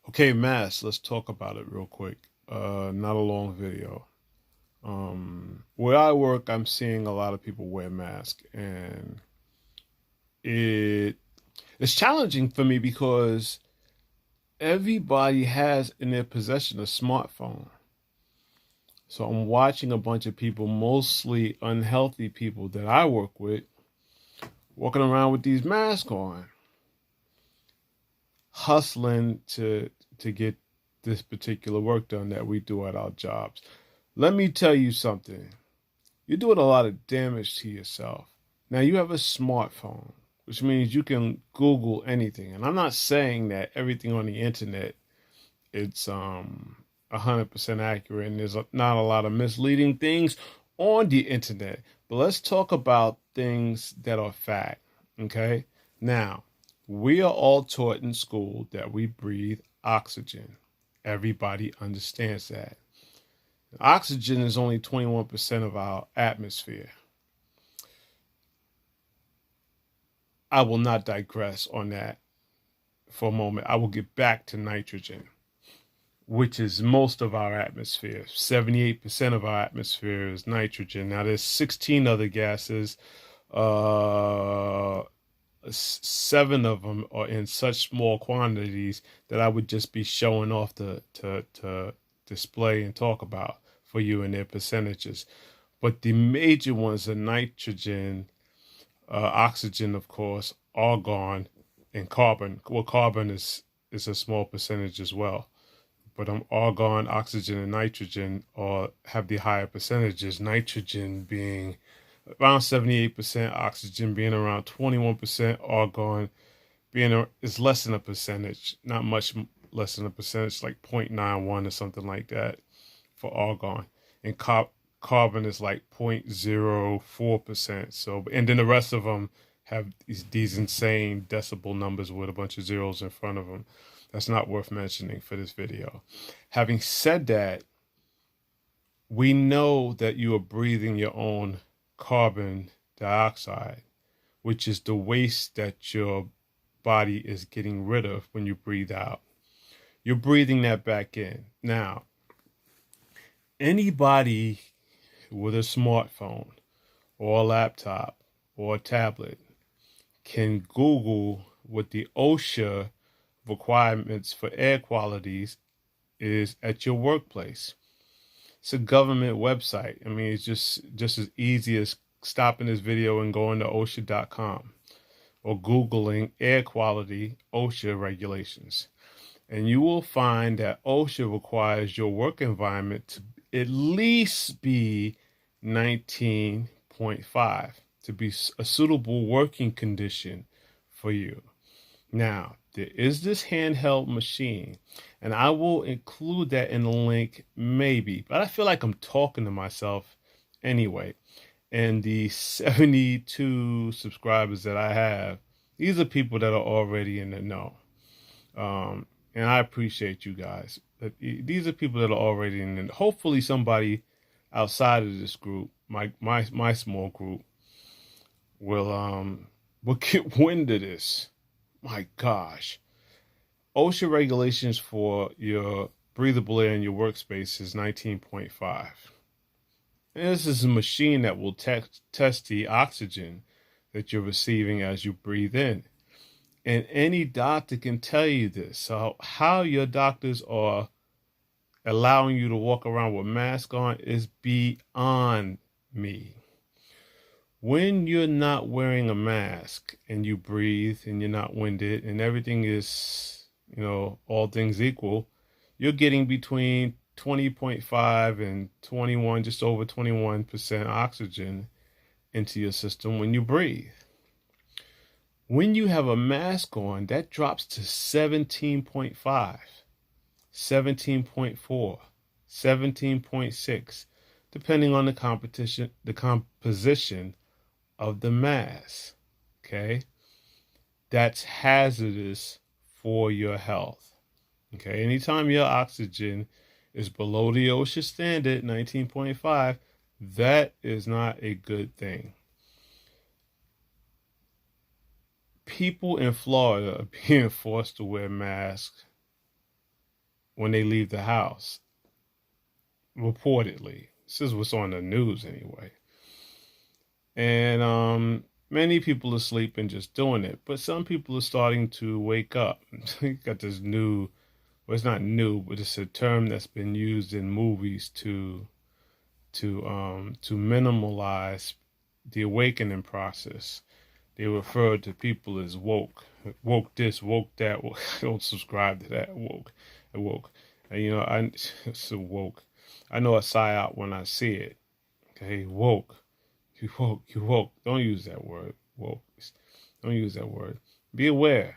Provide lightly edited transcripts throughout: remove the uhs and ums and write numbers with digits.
Okay, mass. Let's talk about it real quick. Not a long video. Where I work, I'm seeing a lot of people wear masks, and it it's challenging for me because everybody has in their possession a smartphone. So I'm watching a bunch of people, mostly unhealthy people that I work with, walking around with these masks on, hustling to get this particular work done that we do at our jobs. Let me tell you something. You're doing a lot of damage to yourself. Now, you have a smartphone, which means you can Google anything. And I'm not saying that everything on the internet it's 100% accurate and there's not a lot of misleading things on the internet. But let's talk about things that are fact, okay? Now, we are all taught in school that we breathe oxygen. Everybody understands that. Oxygen is only 21% of our atmosphere. I will not digress on that for a moment. I will get back to nitrogen, which is most of our atmosphere. 78% of our atmosphere is nitrogen. Now, there's 16 other gases. Uh, Seven of them are in such small quantities that I would just be showing off to display and talk about for you and their percentages. But the major ones are nitrogen, oxygen, of course, argon, and carbon. Well, carbon is a small percentage as well, but argon, oxygen, and nitrogen are have the higher percentages. Nitrogen being around 78%, oxygen being around 21%, argon is less than a percentage, not much less than a percentage, like 0.91 or something like that for argon, and carbon is like 0.04%. So, and then the rest of them have these insane decibel numbers with a bunch of zeros in front of them. That's not worth mentioning for this video. Having said that, we know that you are breathing your own carbon dioxide, which is the waste that your body is getting rid of when you breathe out. You're breathing that back in. Now, anybody with a smartphone or a laptop or a tablet can Google what the OSHA requirements for air qualities is at your workplace. It's a government website. I mean, it's just as easy as stopping this video and going to OSHA.com or Googling air quality OSHA regulations. And you will find that OSHA requires your work environment to at least be 19.5 to be a suitable working condition for you. Now, there is this handheld machine, and I will include that in the link maybe, but I feel like I'm talking to myself anyway. And the 72 subscribers that I have, these are people that are already in the know. And I appreciate you guys. But these are people that are already in the, hopefully somebody outside of this group, my small group, will get wind of this. My gosh. OSHA regulations for your breathable air in your workspace is 19.5. And this is a machine that will test the oxygen that you're receiving as you breathe in. And any doctor can tell you this. So how your doctors are allowing you to walk around with mask on is beyond me. When you're not wearing a mask and you breathe and you're not winded and everything is, all things equal, you're getting between 20.5 and 21, just over 21% oxygen into your system when you breathe. When you have a mask on, that drops to 17.5, 17.4, 17.6, depending on the composition of the mask. Okay? That's hazardous for your health. Okay? Anytime your oxygen is below the OSHA standard, 19.5, that is not a good thing. People in Florida are being forced to wear masks when they leave the house. Reportedly, this is what's on the news anyway. And many people are sleeping just doing it, but some people are starting to wake up. Got this new, well, it's not new, but it's a term that's been used in movies to minimalize the awakening process. They refer to people as woke, woke this, woke that. I don't subscribe to that. Woke, and it's a woke. I know a psyop when I see it. Okay, woke. You woke. You woke. Don't use that word. Woke. Don't use that word. Be aware.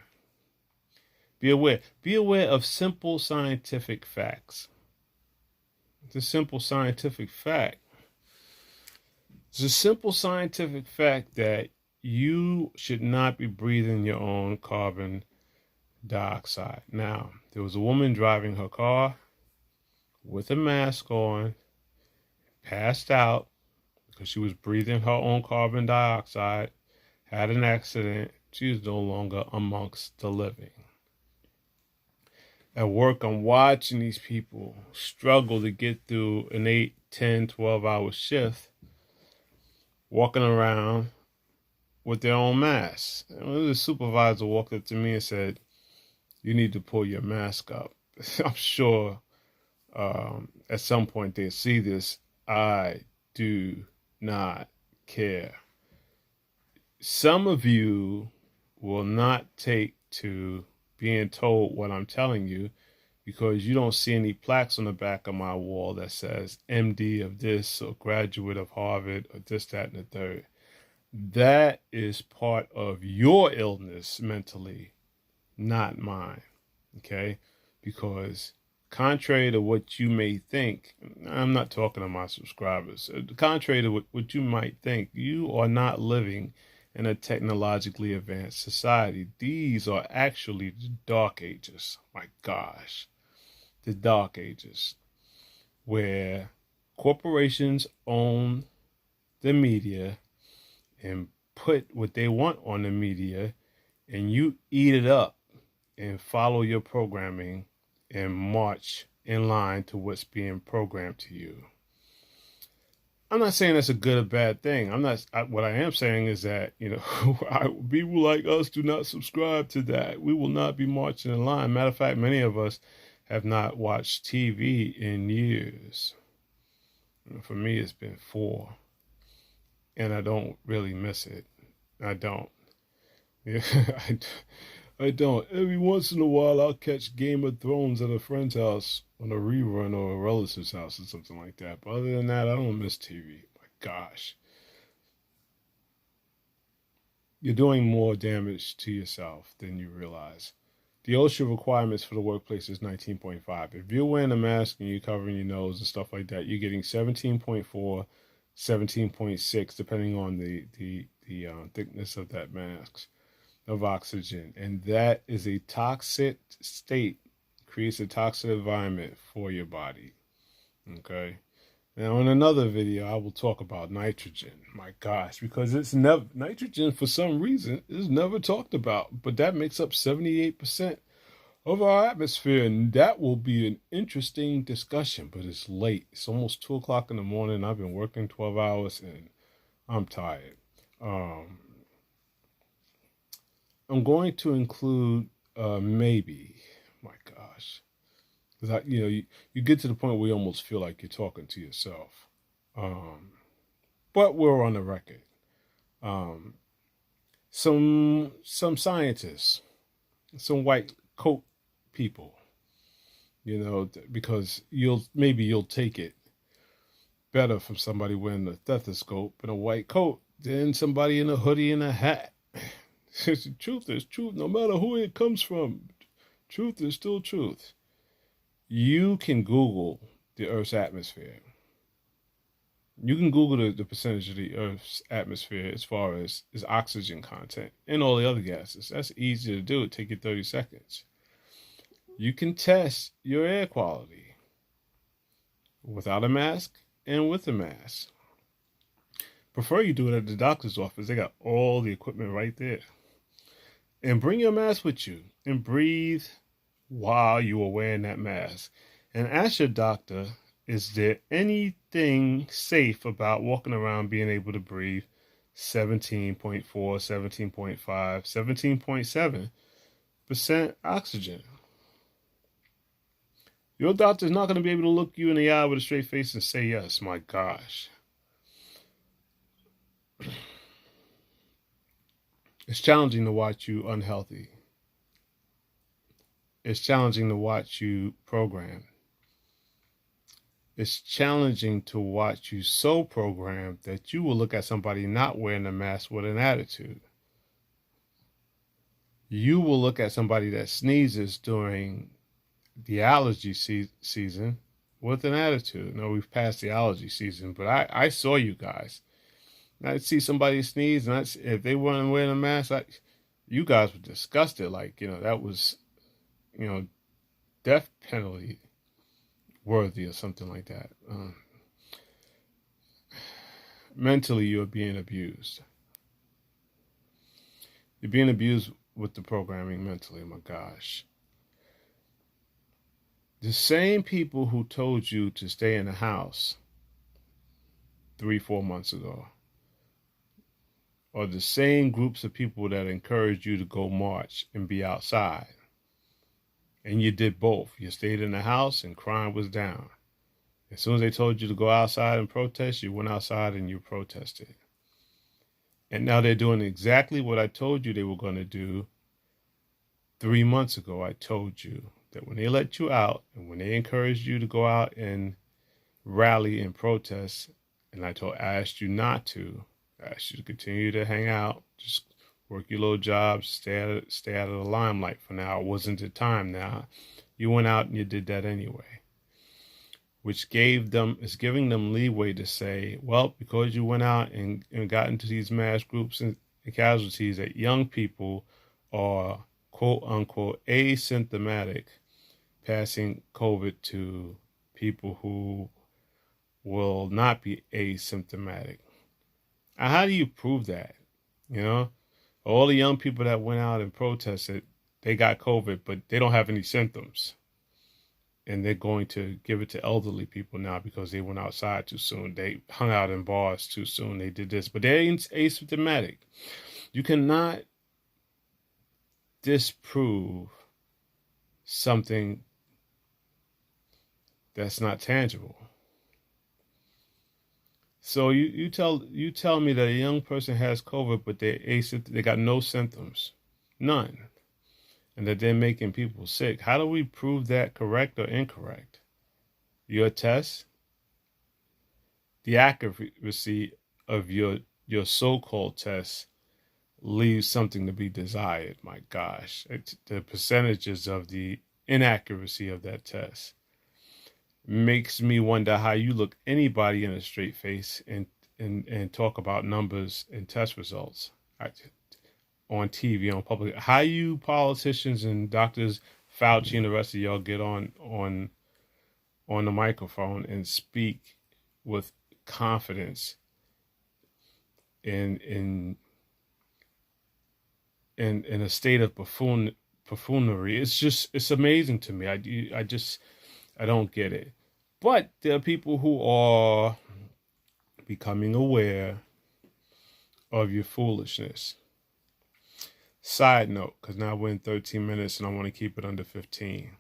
Be aware. Be aware of simple scientific facts. It's a simple scientific fact. It's a simple scientific fact that you should not be breathing your own carbon dioxide. Now, there was a woman driving her car with a mask on, passed out because she was breathing her own carbon dioxide, had an accident. She is no longer amongst the living. At work, I'm watching these people struggle to get through an 8, 10, 12-hour shift, walking around with their own masks. And the supervisor walked up to me and said, "You need to pull your mask up." I'm sure at some point they see this. I do not care. Some of you will not take to being told what I'm telling you because you don't see any plaques on the back of my wall that says MD of this or graduate of Harvard or this, that, and the third. That is part of your illness mentally, not mine. Okay? Because contrary to what you may think, I'm not talking to my subscribers. Contrary to what you might think, you are not living in a technologically advanced society. These are actually the dark ages. My gosh. The dark ages, where corporations own the media and put what they want on the media, and you eat it up and follow your programming and march in line to what's being programmed to you. I'm not saying that's a good or bad thing. What I am saying is that, people like us do not subscribe to that. We will not be marching in line. Matter of fact, many of us have not watched TV in years. For me, it's been 4. And I don't really miss it. I don't. Yeah, I don't. Every once in a while, I'll catch Game of Thrones at a friend's house on a rerun or a relative's house or something like that. But other than that, I don't miss TV. My gosh. You're doing more damage to yourself than you realize. The OSHA requirements for the workplace is 19.5. If you're wearing a mask and you're covering your nose and stuff like that, you're getting 17.4, 17.6, depending on the thickness of that mask, of oxygen. And that is a toxic state, creates a toxic environment for your body. Okay? Now, in another video, I will talk about nitrogen. My gosh, because nitrogen, for some reason, is never talked about. But that makes up 78% of our atmosphere. And that will be an interesting discussion. But it's late. It's almost 2 o'clock in the morning. I've been working 12 hours and I'm tired. I'm going to include maybe, my gosh, because you get to the point where you almost feel like you're talking to yourself. But we're on the record. Some scientists, some white coat people, because you'll take it better from somebody wearing a stethoscope and a white coat than somebody in a hoodie and a hat. The truth is truth, no matter who it comes from. Truth is still truth. You can Google the Earth's atmosphere. You can Google the percentage of the Earth's atmosphere as far as its oxygen content and all the other gases. That's easy to do. It take you 30 seconds. You can test your air quality without a mask and with a mask. Prefer you do it at the doctor's office. They got all the equipment right there. And bring your mask with you and breathe while you were wearing that mask. And ask your doctor, is there anything safe about walking around being able to breathe 17.4, 17.5, 17.7% oxygen? Your doctor's not going to be able to look you in the eye with a straight face and say yes. My gosh. It's challenging to watch you unhealthy. It's challenging to watch you programmed. It's challenging to watch you so programmed that you will look at somebody not wearing a mask with an attitude. You will look at somebody that sneezes during the allergy season with an attitude. No, we've passed the allergy season, but I saw you guys. I'd see somebody sneeze, and if they weren't wearing a mask, you guys were disgusted. Like, that was, death penalty worthy or something like that. Mentally, you're being abused. You're being abused with the programming mentally. My gosh. The same people who told you to stay in the house 3-4 months ago are the same groups of people that encouraged you to go march and be outside. And you did both. You stayed in the house and crime was down. As soon as they told you to go outside and protest, you went outside and you protested. And now they're doing exactly what I told you they were going to do 3 months ago. I told you that when they let you out and when they encouraged you to go out and rally and protest, and I asked you not to, I asked you to continue to hang out, just work your little jobs, stay out of the limelight for now. It wasn't the time now. You went out and you did that anyway, which is giving them leeway to say, well, because you went out and got into these mass groups and casualties, that young people are quote unquote asymptomatic, passing COVID to people who will not be asymptomatic. How do you prove that? All the young people that went out and protested, they got COVID, but they don't have any symptoms. And they're going to give it to elderly people now because they went outside too soon. They hung out in bars too soon. They did this, but they're asymptomatic. You cannot disprove something that's not tangible. So you tell me that a young person has COVID, but they got no symptoms, none, and that they're making people sick. How do we prove that correct or incorrect? Your test, the accuracy of your so-called test leaves something to be desired. My gosh, the percentages of the inaccuracy of that test makes me wonder how you look anybody in a straight face and talk about numbers and test results on TV, on public. How you politicians and doctors, Fauci and the rest of y'all get on the microphone and speak with confidence in a state of buffoonery. It's amazing to me. I don't get it. But there are people who are becoming aware of your foolishness. Side note, because now we're in 13 minutes and I want to keep it under 15.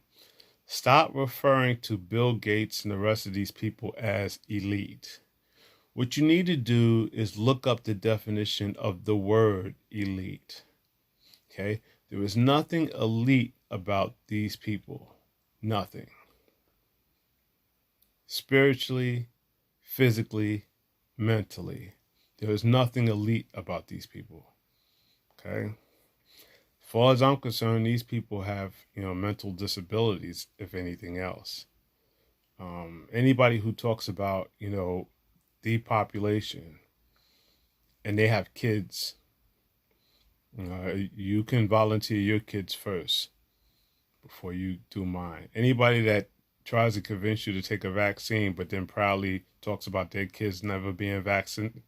Stop referring to Bill Gates and the rest of these people as elite. What you need to do is look up the definition of the word elite. Okay? There is nothing elite about these people. Nothing. Spiritually, physically, mentally. There is nothing elite about these people. Okay? As far as I'm concerned, these people have, mental disabilities, if anything else. Anybody who talks about, depopulation and they have kids, you can volunteer your kids first before you do mine. Anybody that tries to convince you to take a vaccine, but then proudly talks about their kids never being vaccinated,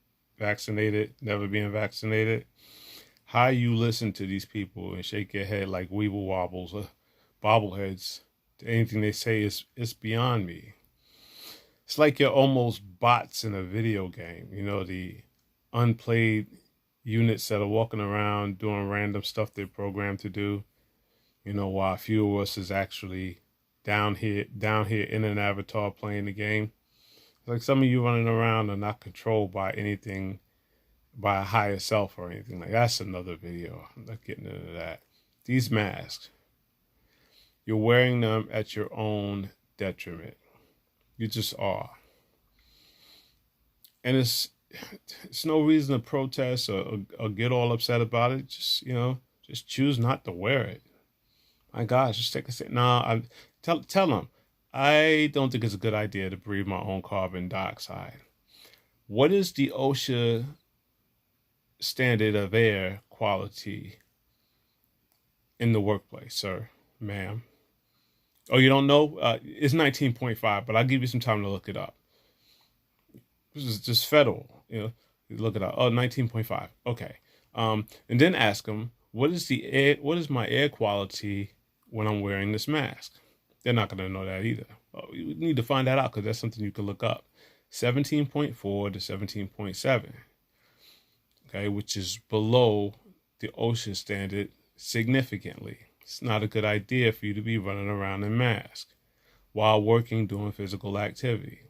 how you listen to these people and shake your head like weeble wobbles, bobbleheads. Anything they say is beyond me. It's like you're almost bots in a video game. You know, the unplayed units that are walking around doing random stuff they're programmed to do. You know, while a few of us is actually down here in an avatar playing the game. Like some of you running around are not controlled by anything, by a higher self or anything. Like that's another video. I'm not getting into that. These masks, you're wearing them at your own detriment. You just are. And it's no reason to protest or get all upset about it. Just, you know, just choose not to wear it. My gosh, just take a seat. No, tell them, I don't think it's a good idea to breathe my own carbon dioxide. What is the OSHA standard of air quality in the workplace, sir, ma'am? Oh, you don't know? It's 19.5, but I'll give you some time to look it up. This is just federal, you know. You look it up. Oh, 19.5. Okay. And then ask them, what is my air quality when I'm wearing this mask? They're not going to know that either. You need to find that out because that's something you can look up. 17.4 to 17.7. Okay, which is below the OSHA standard significantly. It's not a good idea for you to be running around in mask while working, doing physical activity.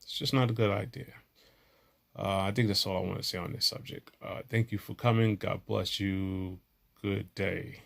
It's just not a good idea. I think that's all I want to say on this subject. Thank you for coming. God bless you. Good day.